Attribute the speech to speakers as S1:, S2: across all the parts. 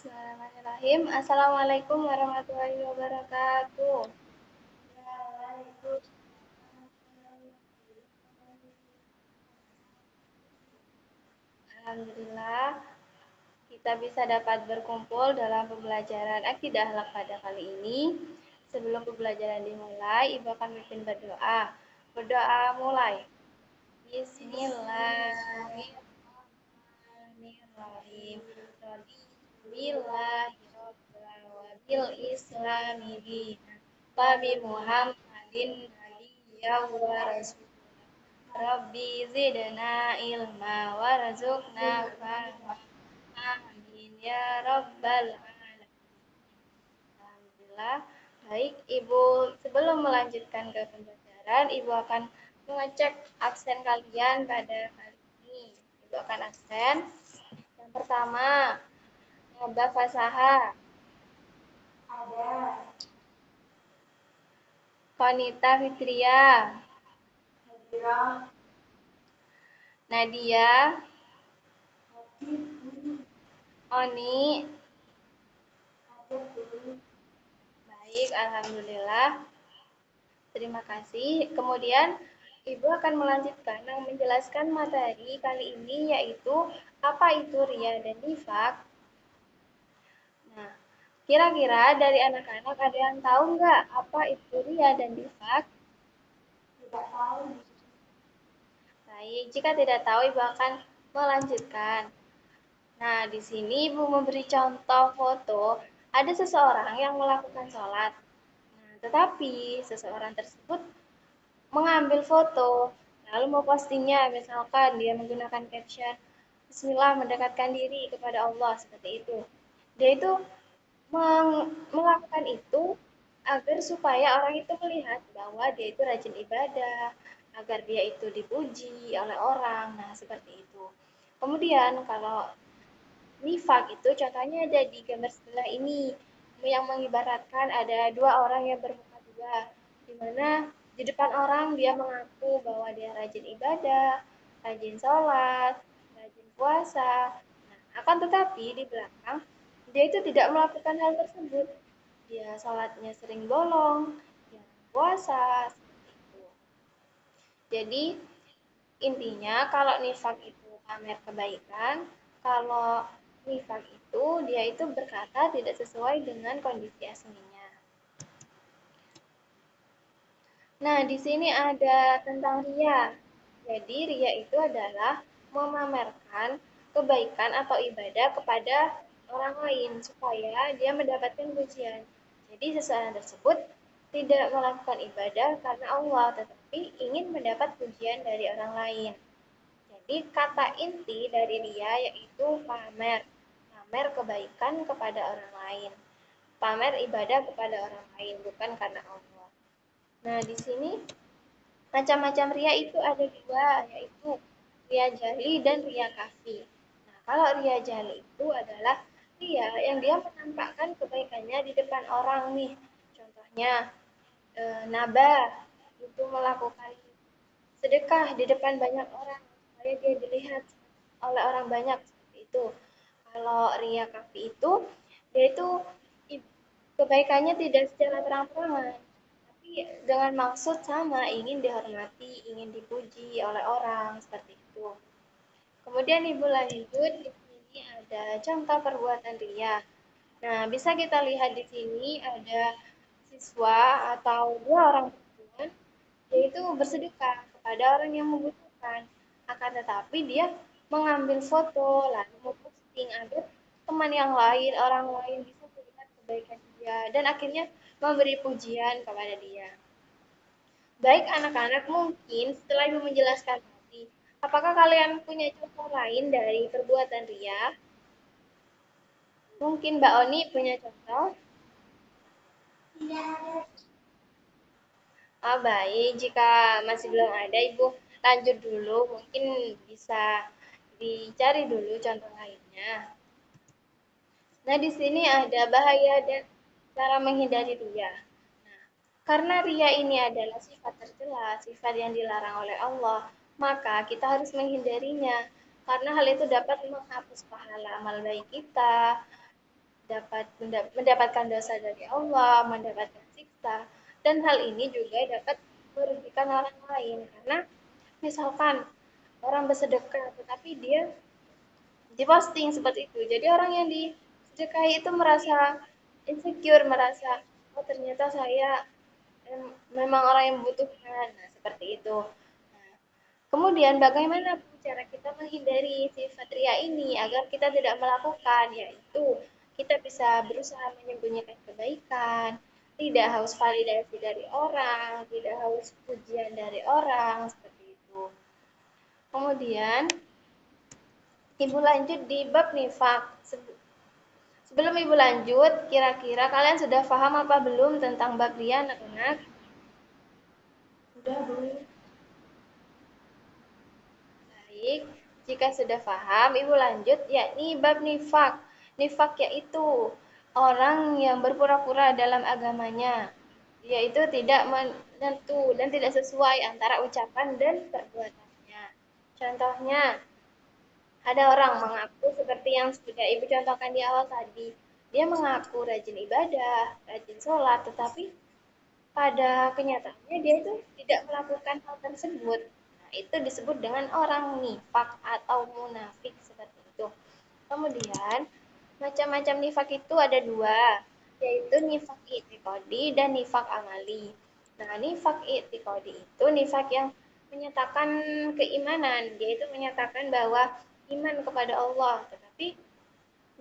S1: Bismillahirrahmanirrahim. Assalamualaikum warahmatullahi wabarakatuh. Alhamdulillah, kita bisa dapat berkumpul dalam pembelajaran akidah akhlak pada kali ini. Sebelum pembelajaran dimulai, Ibu akan memimpin berdoa. Berdoa mulai. Bismillahirrahmanirrahim. Billahi bil islami dina. Wabi Muhammadin nabiyya wa rasul. Rabbi zidna ilma warzuqna fahma. Amin ya rabbal alamin. Alhamdulillah. Baik, Ibu, sebelum melanjutkan ke pembelajaran, Ibu akan mengecek absen kalian pada kali ini. Ibu akan absen. Yang pertama, Naba Fasaha, Konita Fitria, Nadia, Oni. Baik, alhamdulillah. Terima kasih. Kemudian Ibu akan melanjutkan menjelaskan materi kali ini yaitu apa itu ria dan nifak. Nah, kira-kira dari anak-anak ada yang tahu nggak apa itu ria dan nifak? Baik, jika tidak tahu Ibu akan melanjutkan. Nah, di sini Ibu memberi contoh foto ada seseorang yang melakukan sholat. Nah, tetapi seseorang tersebut mengambil foto, lalu mau postingnya, misalkan dia menggunakan caption, Bismillah mendekatkan diri kepada Allah, seperti itu. Dia itu melakukan itu agar supaya orang itu melihat bahwa dia itu rajin ibadah, agar dia itu dipuji oleh orang, nah seperti itu. Kemudian kalau nifak itu contohnya ada di gambar sebelah ini yang mengibaratkan ada dua orang yang bermuka dua, di mana di depan orang dia mengaku bahwa dia rajin ibadah, rajin sholat, rajin puasa. Nah, akan tetapi di belakang dia itu tidak melakukan hal tersebut. Dia sholatnya sering bolong, dia puasa, seperti itu. Jadi intinya kalau nifak itu pamer kebaikan, kalau nifak itu dia itu berkata tidak sesuai dengan kondisi aslinya. Nah, di sini ada tentang ria. Jadi ria itu adalah memamerkan kebaikan atau ibadah kepada orang lain supaya dia mendapatkan pujian. Jadi seseorang tersebut tidak melakukan ibadah karena Allah, tetapi ingin mendapat pujian dari orang lain. Jadi kata inti dari ria yaitu pamer. Pamer kebaikan kepada orang lain. Pamer ibadah kepada orang lain, bukan karena Allah. Nah, di sini macam-macam ria itu ada dua, yaitu ria jahli dan ria kafi. Nah, kalau ria jahli itu adalah ria yang dia menampakkan kebaikannya di depan orang nih. Contohnya, Naba itu melakukan sedekah di depan banyak orang supaya dia dilihat oleh orang banyak seperti itu. Kalau ria kafi itu dia itu kebaikannya tidak secara terang-terangan, tapi dengan maksud sama ingin dihormati, ingin dipuji oleh orang seperti itu. Kemudian Ibu lanjut, di sini ada contoh perbuatan ria. Nah, bisa kita lihat di sini ada siswa atau dua orang perempuan yaitu bersedekah kepada orang yang membutuhkan. Akan tetapi dia mengambil foto lalu memposting agar teman yang lain, orang lain bisa melihat kebaikan dia dan akhirnya memberi pujian kepada dia. Baik anak-anak, mungkin setelah Ibu menjelaskan tadi, apakah kalian punya contoh lain dari perbuatan ria? Mungkin Mbak Oni punya contoh? Ah, baik, jika masih belum ada, Ibu lanjut dulu. Mungkin bisa dicari dulu contoh lainnya. Nah, di sini ada bahaya dan cara menghindari ria. Nah, karena ria ini adalah sifat tercela, sifat yang dilarang oleh Allah, maka kita harus menghindarinya. Karena hal itu dapat menghapus pahala amal baik kita, mendapatkan dosa dari Allah, mendapatkan siksa, dan hal ini juga dapat merugikan orang lain karena misalkan orang bersedekah tetapi dia diposting seperti itu. Jadi orang yang disedekahi itu merasa insecure, merasa oh ternyata saya memang orang yang membutuhkan. Nah, seperti itu. Nah, kemudian bagaimana cara kita menghindari sifat ria ini agar kita tidak melakukan? Yaitu kita bisa berusaha menyembunyikan kebaikan, tidak haus validasi dari orang, tidak haus pujian dari orang, seperti itu. Kemudian Ibu lanjut di bab nifak. Sebelum Ibu lanjut, kira-kira kalian sudah paham apa belum tentang bab ria, anak-anak? Sudah, Bu. Baik, jika sudah paham, Ibu lanjut, yakni bab nifak. Nifak yaitu orang yang berpura-pura dalam agamanya, yaitu tidak menentu dan tidak sesuai antara ucapan dan perbuatannya. Contohnya, ada orang mengaku seperti yang sudah Ibu contohkan di awal tadi. Dia mengaku rajin ibadah, rajin sholat, tetapi pada kenyataannya dia itu tidak melakukan hal tersebut. Nah, itu disebut dengan orang nifak atau munafik seperti itu. Kemudian, macam-macam nifak itu ada dua, yaitu nifak i'tiqadi dan nifak amali. Nah, nifak i'tiqadi itu nifak yang menyatakan keimanan, yaitu menyatakan bahwa iman kepada Allah, tetapi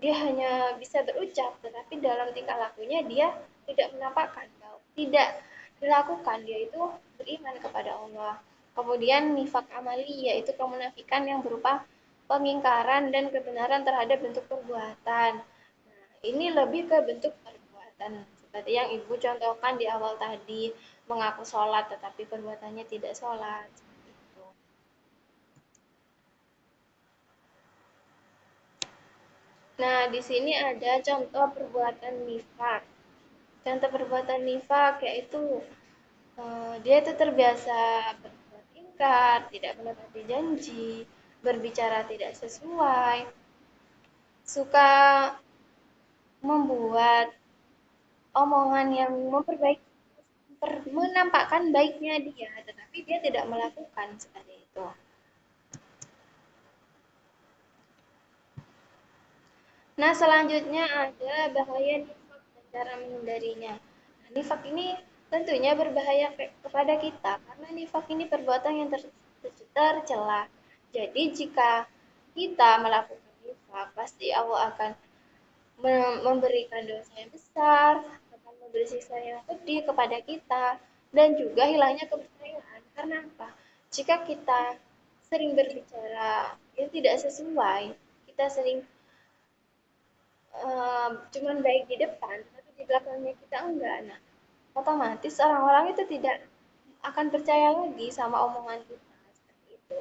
S1: dia hanya bisa berucap, tetapi dalam tingkah lakunya dia tidak menampakkan, tidak dilakukan, dia itu beriman kepada Allah. Kemudian nifak amali, yaitu kemunafikan yang berupa pengingkaran dan kebenaran terhadap bentuk perbuatan. Nah, ini lebih ke bentuk perbuatan, seperti yang Ibu contohkan di awal tadi, mengaku sholat tetapi perbuatannya tidak sholat. Itu. Nah, di sini ada contoh perbuatan nifak. Contoh perbuatan nifak yaitu dia itu terbiasa berbuat ingkar, tidak menepati janji, berbicara tidak sesuai, suka membuat omongan yang menampakkan baiknya dia, tetapi dia tidak melakukan seperti itu. Nah, selanjutnya ada bahaya nifak dan cara menghindarinya. Nah, nifak ini tentunya berbahaya kepada kita karena nifak ini perbuatan yang tercela. Jadi jika kita melakukan nifak, pasti Allah akan memberikan dosa yang besar, akan memberi siksa yang pedih kepada kita, dan juga hilangnya kepercayaan. Karena apa? Jika kita sering berbicara yang tidak sesuai, kita sering cuman baik di depan, tapi di belakangnya kita enggak. Nah, otomatis orang-orang itu tidak akan percaya lagi sama omongan kita seperti itu.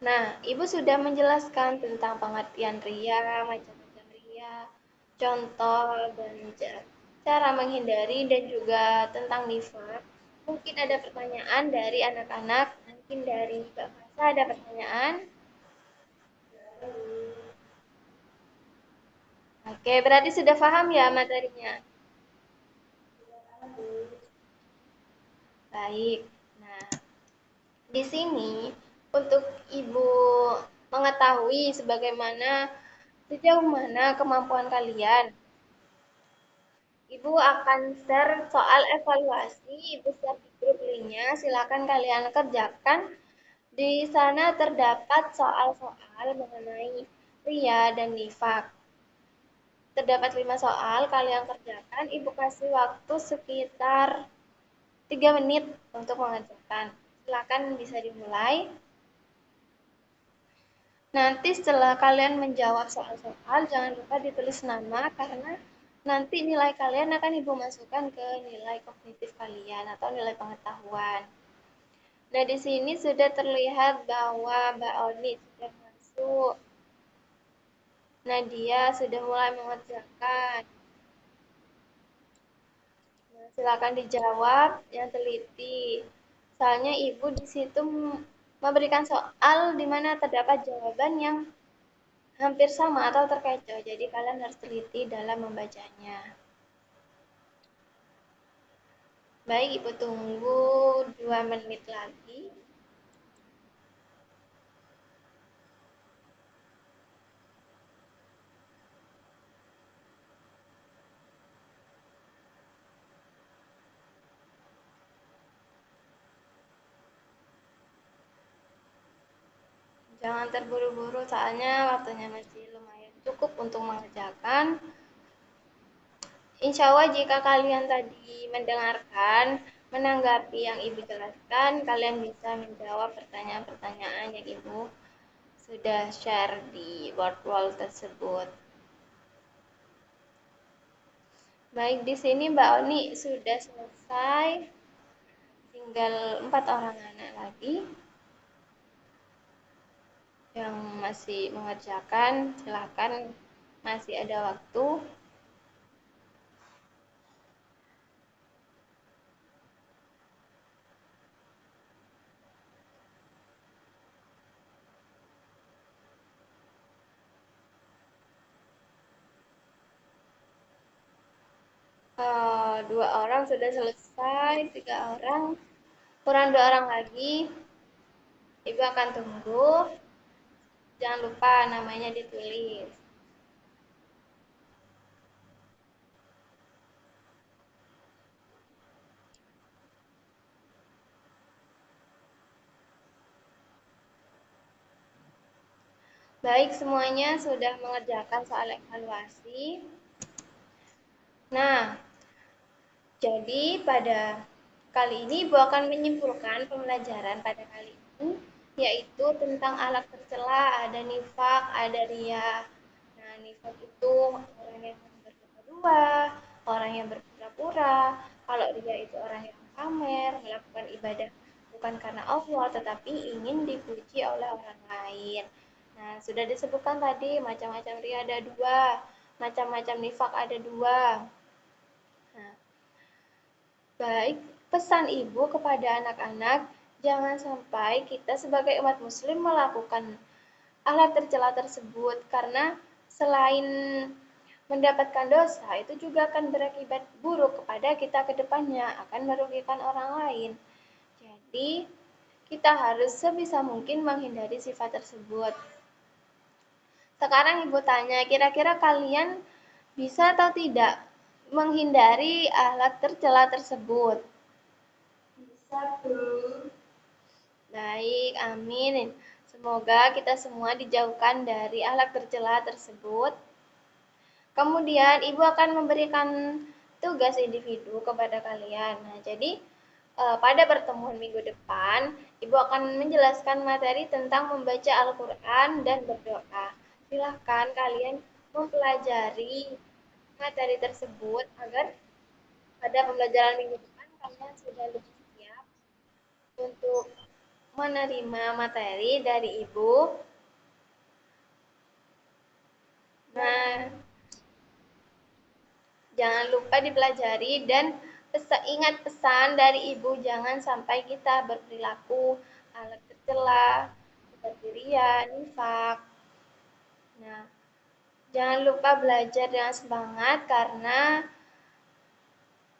S1: Nah, Ibu sudah menjelaskan tentang pengertian ria, macam-macam ria, contoh dan cara menghindari dan juga tentang nifak. Mungkin ada pertanyaan dari anak-anak, mungkin dari Mbak Fasa ada pertanyaan. Oke, berarti sudah paham ya materinya. Baik. Nah, di sini untuk Ibu mengetahui sebagaimana sejauh mana kemampuan kalian, Ibu akan share soal evaluasi, Ibu share di grup linknya, silakan kalian kerjakan. Di sana terdapat soal-soal mengenai ria dan nifak. Terdapat 5 soal, kalian kerjakan, Ibu kasih waktu sekitar 3 menit untuk mengerjakan. Silakan bisa dimulai. Nanti setelah kalian menjawab soal-soal, jangan lupa ditulis nama karena nanti nilai kalian akan Ibu masukkan ke nilai kognitif kalian atau nilai pengetahuan. Nah, di sini sudah terlihat bahwa Mbak Oni sudah masuk. Nadia sudah mulai mengerjakan. Nah, silakan dijawab yang teliti. Soalnya Ibu di situ memberikan soal di mana terdapat jawaban yang hampir sama atau terkecoh. Jadi kalian harus teliti dalam membacanya. Baik, Ibu tunggu 2 menit lagi. Jangan terburu-buru soalnya waktunya masih lumayan cukup untuk mengerjakan. Insya Allah jika kalian tadi mendengarkan, menanggapi yang Ibu jelaskan, kalian bisa menjawab pertanyaan-pertanyaan yang Ibu sudah share di wall tersebut. Baik, di sini Mbak Oni sudah selesai. Tinggal 4 orang anak lagi yang masih mengerjakan. Silakan, masih ada waktu. Dua orang sudah selesai, 3 orang, kurang 2 orang lagi. Ibu akan tunggu. Jangan lupa namanya ditulis. Baik, semuanya sudah mengerjakan soal evaluasi. Nah, jadi pada kali ini Ibu akan menyimpulkan pembelajaran pada kali ini, yaitu tentang alat tercela, ada nifak, ada riya. Nah, nifak itu orang yang berpura-pura, orang yang berpura-pura. Kalau riya itu orang yang pamer, melakukan ibadah bukan karena Allah, tetapi ingin dipuji oleh orang lain. Nah, sudah disebutkan tadi, macam-macam riya ada dua, macam-macam nifak ada dua. Nah, baik, pesan Ibu kepada anak-anak, jangan sampai kita sebagai umat muslim melakukan alat tercela tersebut karena selain mendapatkan dosa, itu juga akan berakibat buruk kepada kita ke depannya, akan merugikan orang lain. Jadi, kita harus sebisa mungkin menghindari sifat tersebut. Sekarang Ibu tanya, kira-kira kalian bisa atau tidak menghindari alat tercela tersebut? Bisa, Bu. Baik, amin. Semoga kita semua dijauhkan dari alat tercela tersebut. Kemudian Ibu akan memberikan tugas individu kepada kalian. Nah, jadi pada pertemuan minggu depan, Ibu akan menjelaskan materi tentang membaca Al-Quran dan berdoa. Silahkan kalian mempelajari materi tersebut agar pada pembelajaran minggu depan kalian sudah lebih siap untuk menerima materi dari Ibu. Nah, jangan lupa dipelajari dan ingat pesan dari Ibu, jangan sampai kita berperilaku alat tercela seperti riya, nifak. Nah, jangan lupa belajar dengan semangat karena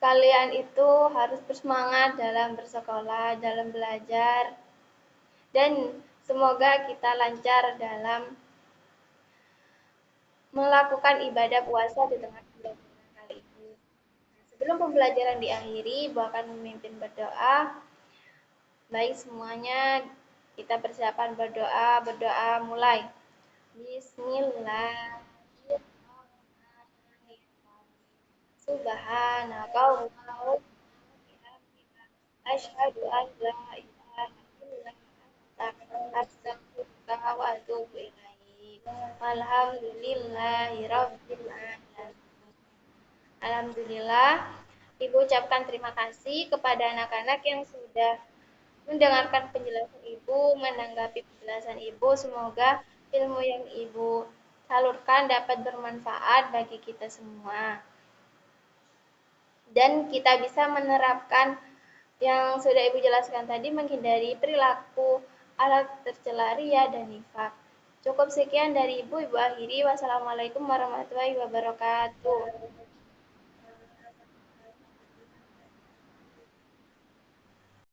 S1: kalian itu harus bersemangat dalam bersekolah, dalam belajar. Dan semoga kita lancar dalam melakukan ibadah puasa di tengah pembelajaran kali ini. Sebelum pembelajaran diakhiri, Ibu akan memimpin berdoa. Baik semuanya, kita persiapan berdoa. Berdoa mulai. Bismillahirrahmanirrahim. Subhanaka wa bihamdika asyhadu an la ilaha illa anta astaghfiruka wa atubu ilaik. Alhamdulillahi rabbil alamin. Alhamdulillah, Ibu ucapkan terima kasih kepada anak-anak yang sudah mendengarkan penjelasan Ibu, menanggapi penjelasan Ibu. Semoga ilmu yang Ibu salurkan dapat bermanfaat bagi kita semua. Dan kita bisa menerapkan yang sudah Ibu jelaskan tadi, menghindari perilaku alat tercela riya dan nifak. Cukup sekian dari Ibu, Ibu akhiri. Wassalamualaikum warahmatullahi wabarakatuh.